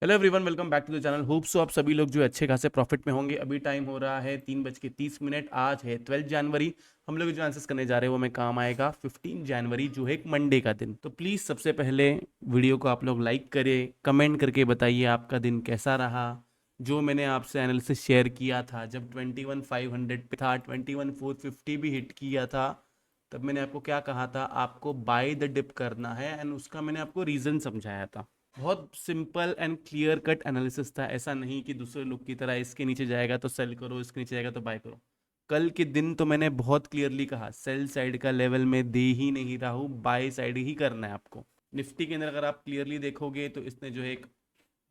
Hello everyone, welcome back to the channel. Hope so आप सभी लोग जो अच्छे खासे प्रॉफिट में होंगे। अभी टाइम हो रहा है 3:30। आज है 12 जनवरी। हम लोग जो आंसर्स करने जा रहे हैं वो में काम आएगा 15 जनवरी, जो है एक मंडे का दिन। तो प्लीज़ सबसे पहले वीडियो को आप लोग लाइक करें, कमेंट करके बताइए आपका दिन कैसा रहा। जो मैंने आपसे एनालिसिस शेयर किया था, जब 21,500 पे था, 21,450 भी हिट किया था, तब मैंने आपको क्या कहा था? आपको बाय द डिप करना है, एंड उसका मैंने आपको रीज़न समझाया था। बहुत simple and clear cut analysis था। ऐसा नहीं कि दूसरे लोग की तरह इसके नीचे जाएगा तो सेल करो, इसके नीचे जाएगा तो बाय करो। कल के दिन तो मैंने बहुत क्लियरली कहा, सेल साइड का लेवल में दे ही नहीं रहा हूँ, बाय साइड ही करना है आपको। निफ्टी के अंदर अगर आप क्लियरली देखोगे तो इसने जो है एक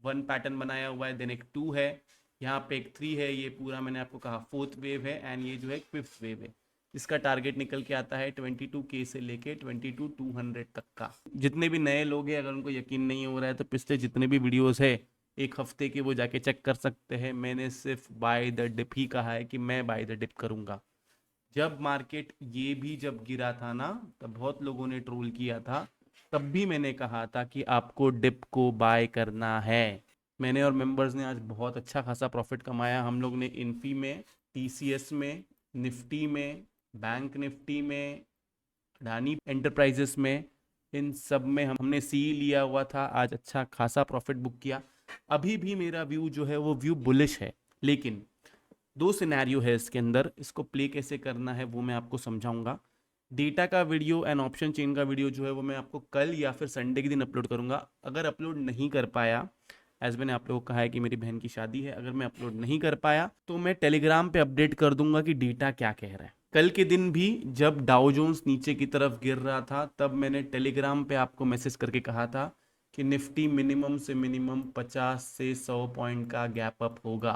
वन पैटर्न बनाया हुआ है, देन एक टू है, यहाँ पे एक थ्री है। ये पूरा मैंने आपको कहा फोर्थ वेव है, एंड ये जो है फिफ्थ वेव है। इसका टारगेट निकल के आता है 22K से लेके 22,200 तक का। जितने भी नए लोग हैं, अगर उनको यकीन नहीं हो रहा है तो पिछले जितने भी वीडियोस है एक हफ्ते के, वो जाके चेक कर सकते हैं। मैंने सिर्फ बाय द डिप ही कहा है कि मैं बाय द डिप करूंगा। जब मार्केट ये भी जब गिरा था ना, तब बहुत लोगों ने ट्रोल किया था। तब भी मैंने कहा था कि आपको डिप को बाय करना है। मैंने और मेंबर्स ने आज बहुत अच्छा खासा प्रॉफिट कमाया। हम लोग ने इन्फी में, टीसीएस में, निफ्टी में, बैंक निफ्टी में, अडानी एंटरप्राइजेस में, इन सब में हमने सी लिया हुआ था। आज अच्छा खासा प्रॉफिट बुक किया। अभी भी मेरा व्यू जो है वो व्यू बुलिश है, लेकिन दो सिनेरियो है इसके अंदर। इसको प्ले कैसे करना है वो मैं आपको समझाऊंगा। डेटा का वीडियो एंड ऑप्शन चेन का वीडियो जो है वो मैं आपको कल या फिर संडे के दिन अपलोड करूंगा। अगर अपलोड नहीं कर पाया, एज मैंने आप लोगों को कहा है कि मेरी बहन की शादी है, अगर मैं अपलोड नहीं कर पाया तो मैं टेलीग्राम पे अपडेट कर दूंगा कि डेटा क्या कह रहा है। कल के दिन भी जब डाउ जोन्स नीचे की तरफ गिर रहा था, तब मैंने टेलीग्राम पे आपको मैसेज करके कहा था कि निफ्टी मिनिमम से मिनिमम 50 से 100 पॉइंट का गैप अप होगा।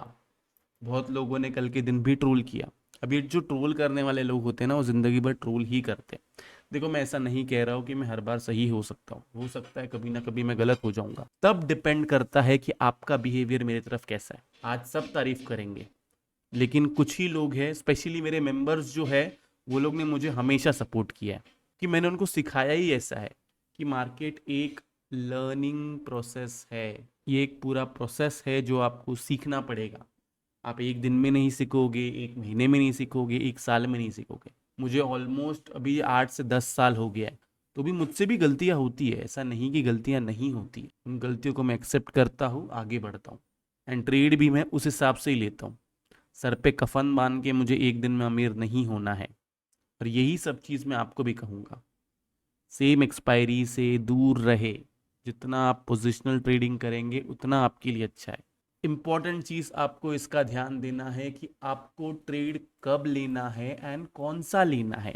बहुत लोगों ने कल के दिन भी ट्रोल किया। अभी जो ट्रोल करने वाले लोग होते हैं ना, वो जिंदगी भर ट्रोल ही करते हैं। देखो, मैं ऐसा नहीं कह रहा हूँ कि मैं हर बार सही हो सकता हूँ, हो सकता है कभी ना कभी मैं गलत हो जाऊंगा। तब डिपेंड करता है कि आपका बिहेवियर मेरी तरफ कैसा है। आज सब तारीफ करेंगे, लेकिन कुछ ही लोग हैं, स्पेशली मेरे मेंबर्स जो है, वो लोग ने मुझे हमेशा सपोर्ट किया है। कि मैंने उनको सिखाया ही ऐसा है कि मार्केट एक लर्निंग प्रोसेस है। ये एक पूरा प्रोसेस है जो आपको सीखना पड़ेगा। आप एक दिन में नहीं सीखोगे, एक महीने में नहीं सीखोगे, एक साल में नहीं सीखोगे। मुझे ऑलमोस्ट अभी 8 से 10 साल हो गया है। तो भी मुझसे भी गलतियां होती है, ऐसा नहीं कि गलतियां नहीं होती। उन गलतियों को मैं एक्सेप्ट करता हूँ, आगे बढ़ता हूँ, एंड ट्रेड भी मैं उस हिसाब से ही लेता हूँ। सर पे कफन बांध के मुझे एक दिन में अमीर नहीं होना है। और यही सब चीज़ मैं आपको भी कहूँगा, सेम एक्सपायरी से दूर रहे। जितना आप पोजिशनल ट्रेडिंग करेंगे उतना आपके लिए अच्छा है। इंपॉर्टेंट चीज़ आपको इसका ध्यान देना है कि आपको ट्रेड कब लेना है एंड कौन सा लेना है।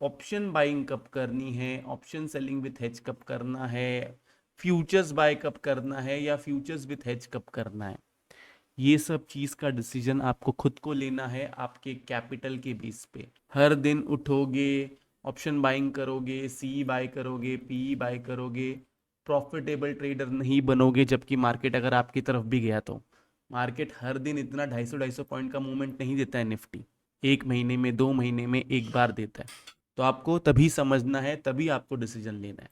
ऑप्शन बाइंग कब करनी है, ऑप्शन सेलिंग विथ हेज कब करना है, फ्यूचर्स बाय कब करना है, या फ्यूचर्स विथ हेज कब करना है। ये सब चीज़ का डिसीजन आपको खुद को लेना है, आपके कैपिटल के बेस पे। हर दिन उठोगे, ऑप्शन बाइंग करोगे, सी बाय करोगे, पी बाय करोगे, प्रॉफिटेबल ट्रेडर नहीं बनोगे। जबकि मार्केट अगर आपकी तरफ भी गया तो मार्केट हर दिन इतना 250-250 पॉइंट का मूवमेंट नहीं देता है। निफ्टी एक महीने में, 2 महीने में एक बार देता है। तो आपको तभी समझना है, तभी आपको डिसीजन लेना है।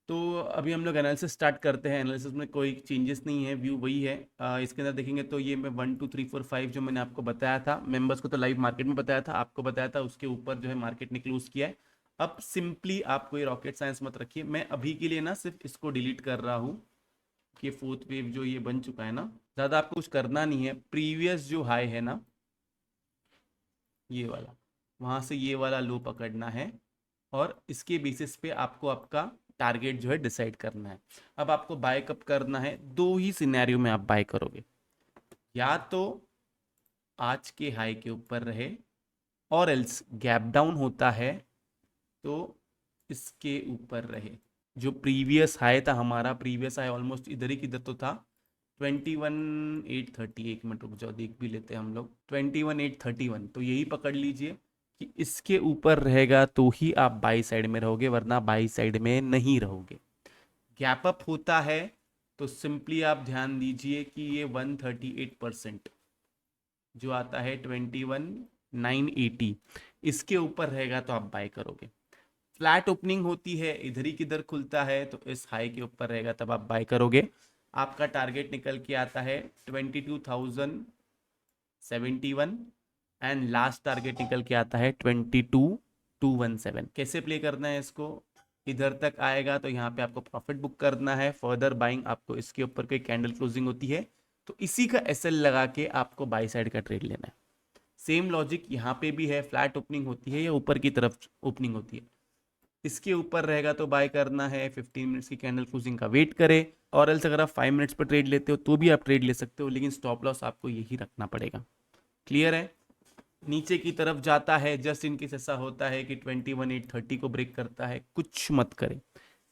तो अभी हम लोग एनालिसिस स्टार्ट करते हैं। एनालिसिस में कोई चेंजेस नहीं है, व्यू वही है। इसके अंदर देखेंगे तो ये मैं 1 2 3 4 5 जो मैंने आपको बताया था, मेंबर्स को तो लाइव मार्केट में बताया था, आपको बताया था, उसके ऊपर जो है मार्केट ने क्लोज किया है। अब सिंपली आप कोई रॉकेट साइंस मत रखिए। मैं अभी के लिए ना सिर्फ इसको डिलीट कर रहा हूँ कि फोर्थ वेव जो ये बन चुका है ना, ज़्यादा आपको कुछ करना नहीं है। प्रीवियस जो हाई है ना, ये वाला, वहाँ से ये वाला लो पकड़ना है, और इसके बेसिस पे आपको आपका टारगेट जो है डिसाइड करना है। अब आपको बाय कब करना है? दो ही सिनेरियो में आप बाय करोगे। या तो आज के हाई के ऊपर रहे, और एल्स गैप डाउन होता है तो इसके ऊपर रहे। जो प्रीवियस हाई था, हमारा प्रीवियस हाई ऑलमोस्ट इधर ही किधर तो था, 21,830। एक मिनट रुक जाओ, देख भी लेते हैं हम लोग। 21,831, तो यही पकड़ लीजिए कि इसके ऊपर रहेगा तो ही आप बाई साइड में रहोगे, वरना बाई साइड में नहीं रहोगे। गैप अप होता है तो सिंपली आप ध्यान दीजिए कि ये 138% जो आता है 21,980, इसके ऊपर रहेगा तो आप बाय करोगे। फ्लैट ओपनिंग होती है, इधर ही किधर खुलता है, तो इस हाई के ऊपर रहेगा तब आप बाय करोगे। आपका टारगेट निकल के आता है 22,071 एंड लास्ट टारगेट निकल के आता है 22,217। कैसे प्ले करना है इसको, इधर तक आएगा तो यहाँ पे आपको प्रॉफिट बुक करना है, फर्दर बाइंग आपको इसके ऊपर कोई कैंडल क्लोजिंग होती है तो इसी का एसएल लगा के आपको बाई साइड का ट्रेड लेना है। सेम लॉजिक यहाँ पे भी है, फ्लैट ओपनिंग होती है या ऊपर की तरफ ओपनिंग होती है, इसके ऊपर रहेगा तो बाय करना है, 15 मिनट्स की कैंडल क्लोजिंग का वेट करें, और एल्स अगर आप 5 मिनट्स पर ट्रेड लेते हो तो भी आप ट्रेड ले सकते हो, लेकिन स्टॉप लॉस आपको यही रखना पड़ेगा। क्लियर है? नीचे की तरफ जाता है, जस्ट इन केस ऐसा होता है कि 21,830 को ब्रेक करता है, कुछ मत करें,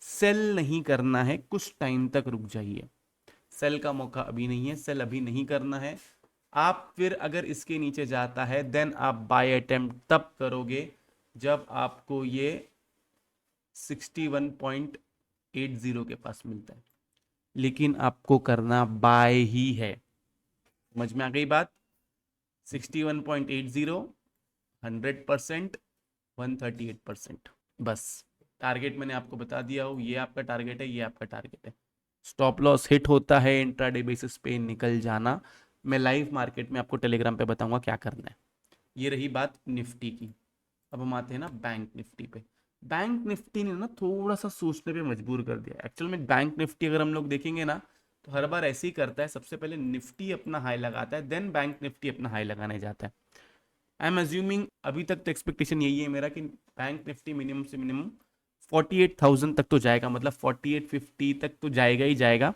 सेल नहीं करना है, कुछ टाइम तक रुक जाइए, सेल का मौका अभी नहीं है, सेल अभी नहीं करना है। आप फिर अगर इसके नीचे जाता है देन आप बाय अटेम्प्ट तब करोगे जब आपको ये 61.80 के पास मिलता है, लेकिन आपको करना बाय ही है। समझ में आ गई बात? 61.80, 100%, 138%, बस टारगेट मैंने आपको बता दिया हूँ, ये आपका टारगेट है, ये आपका टारगेट है। स्टॉप लॉस हिट होता है इंट्राडे बेसिस पे निकल जाना। मैं लाइव मार्केट में आपको टेलीग्राम पे बताऊंगा क्या करना है। ये रही बात निफ्टी की। अब हम आते हैं ना बैंक निफ्टी पे। बैंक निफ्टी ने ना थोड़ा सा सोचने पे मजबूर कर दिया। एक्चुअल में बैंक निफ्टी अगर हम लोग देखेंगे ना तो हर बार ऐसे ही करता है, सबसे पहले निफ्टी अपना हाई लगाता है देन बैंक निफ्टी अपना हाई लगाने जाता है। आई एम अज्यूमिंग अभी तक तो एक्सपेक्टेशन यही है मेरा कि बैंक निफ्टी मिनिमम से मिनिमम 48,000 तक तो जाएगा, मतलब 4850 तक तो जाएगा ही जाएगा।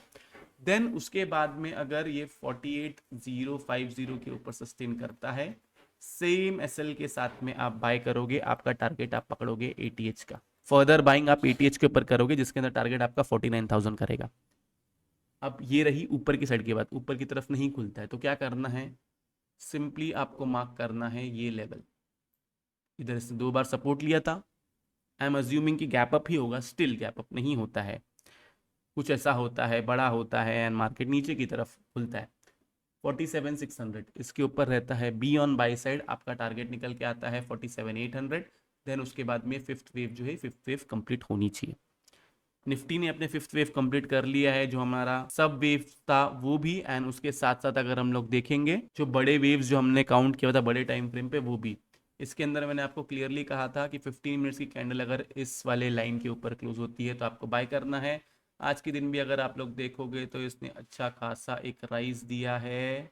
देन उसके बाद में अगर ये 48,050 के ऊपर सस्टेन करता है, सेम एसएल के साथ में आप बाय करोगे, आपका टारगेट आप पकड़ोगे एटीएच का, फर्दर बाइंग आप एटीएच के ऊपर करोगे जिसके अंदर टारगेट आपका 49,000 करेगा। अब ये रही ऊपर की साइड की बात, ऊपर की तरफ नहीं खुलता है तो क्या करना है, सिंपली आपको मार्क करना है ये लेवल, इधर से 2 बार सपोर्ट लिया था, आई एम अज्यूमिंग कि गैप अप ही होगा, स्टिल गैप अप नहीं होता है, कुछ ऐसा होता है, बड़ा होता है एंड मार्केट नीचे की तरफ खुलता है 47,600, इसके ऊपर रहता है बी ऑन बाई साइड, आपका टारगेट निकल के आता है 47,800। देन उसके बाद में फिफ्थ वेव जो है, फिफ्थ वेव कंप्लीट होनी चाहिए। निफ्टी ने अपने फिफ्थ वेव कंप्लीट कर लिया है, जो हमारा सब वेव था वो भी, एंड उसके साथ साथ अगर हम लोग देखेंगे जो बड़े वेव्स जो हमने काउंट किया था बड़े टाइम फ्रेम पे वो भी। इसके अंदर मैंने आपको क्लियरली कहा था कि 15 मिनट्स की कैंडल अगर इस वाले लाइन के ऊपर क्लोज होती है तो आपको बाय करना है। आज के दिन भी अगर आप लोग देखोगे तो इसने अच्छा खासा एक राइज दिया है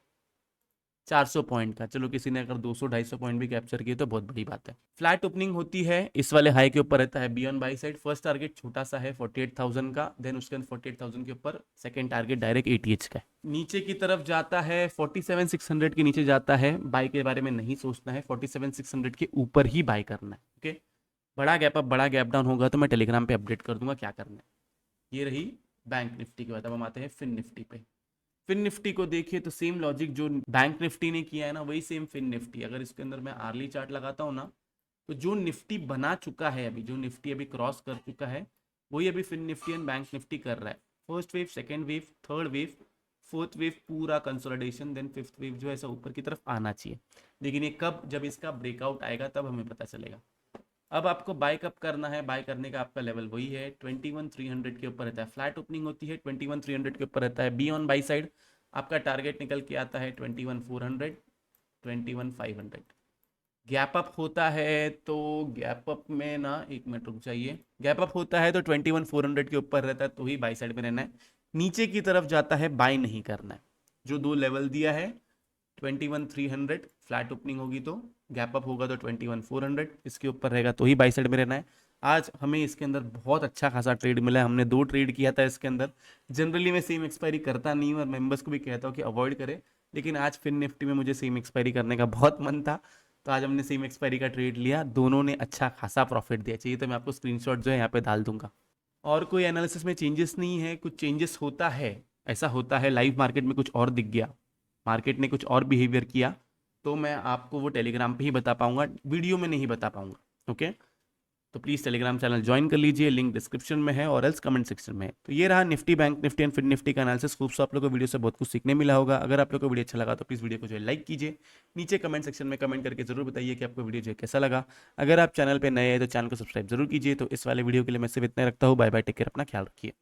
400 पॉइंट का। चलो किसी ने अगर 200-250 पॉइंट भी कैप्चर किए तो बहुत बड़ी बात है। फ्लैट ओपनिंग होती है, इस वाले हाई के ऊपर रहता है be on by side, first target छोटा सा है 48,000 का, देन उसके अंदर 48,000 के ऊपर सेकंड टारगेट डायरेक्ट एटीएच का है। नीचे की तरफ जाता है 47,600 के नीचे जाता है, बाई के बारे में नहीं सोचना है, 47,600 के ऊपर ही बाय करना है। ओके, बड़ा गैप अप बड़ा गैप डाउन होगा तो मैं टेलीग्राम पे अपडेट कर दूंगा क्या करना है। ये रही बैंक निफ्टी की बात। अब हम आते हैं फिन निफ्टी पे। फिन निफ्टी को देखिए तो सेम लॉजिक जो बैंक निफ्टी ने किया है ना, वही सेम फिन निफ्टी। अगर इसके अंदर मैं आर्ली चार्ट लगाता हूँ ना तो जो निफ्टी बना चुका है अभी, जो निफ्टी अभी क्रॉस कर चुका है, वही अभी Fin Nifty and bank Nifty कर रहा है। First wave, second wave, third wave, fourth wave पूरा कंसोलिडेशन, देन फिफ्थ वेव जो है ऐसा ऊपर की तरफ आना चाहिए, लेकिन ये कब, जब इसका ब्रेकआउट आएगा तब हमें पता चलेगा। अब आपको बाय कब करना है, बाय करने का आपका लेवल वही है 21,300 के ऊपर रहता है, फ्लैट ओपनिंग होती है 21,300 के ऊपर रहता है, बी ऑन बाई साइड आपका टारगेट निकल के आता है 21,400, 21,500। गैप अप होता है तो गैप अप में ना, एक मिनट रुक जाइए, गैप अप होता है तो 21,400 के ऊपर रहता है तो ही बाई साइड में रहना है, नीचे की तरफ जाता है बाय नहीं करना है। जो 2 लेवल दिया है 21,300, फ्लैट ओपनिंग होगी तो, गैप अप होगा तो 21,400, इसके ऊपर रहेगा तो ही बाई साइड में रहना है। आज हमें इसके अंदर बहुत अच्छा खासा ट्रेड मिला है, हमने 2 ट्रेड किया था इसके अंदर। जनरली मैं सेम एक्सपायरी करता नहीं हूँ और मेंबर्स को भी कहता हूँ कि अवॉइड करें, लेकिन आज फिन निफ्टी में मुझे सेम एक्सपायरी करने का बहुत मन था तो आज हमने सेम एक्सपायरी का ट्रेड लिया, दोनों ने अच्छा खासा प्रॉफिट दिया। चाहिए तो मैं आपको स्क्रीनशॉट जो है यहाँ पे डाल दूंगा। और कोई एनालिसिस में चेंजेस नहीं है, कुछ चेंजेस होता है, ऐसा होता है लाइव मार्केट में कुछ और दिख गया, मार्केट ने कुछ और बिहेवियर किया तो मैं आपको वो टेलीग्राम पे ही बता पाऊंगा, वीडियो में नहीं बता पाऊंगा। ओके, तो प्लीज़ टेलीग्राम चैनल ज्वाइन कर लीजिए, लिंक डिस्क्रिप्शन में है और एल्स कमेंट सेक्शन में है। तो ये रहा Nifty, bank Nifty and Fin Nifty का एनालिसिस। खूब आप लोगों को वीडियो से बहुत कुछ सीखने मिला होगा। अगर आप लोग को वीडियो अच्छा लगा तो प्लीज़ वीडियो को जो है लाइक कीजिए, नीचे कमेंट सेक्शन में कमेंट करके जरूर बताइए कि आपको वीडियो जो है कैसा लगा। अगर आप चैनल पर नए हैं तो चैनल को सब्सक्राइब जरूर कीजिए। तो इस वाले वीडियो के लिए मैं सिर्फ इतना रखता हूँ, बाय बाय, टेक केयर, अपना ख्याल रखिए।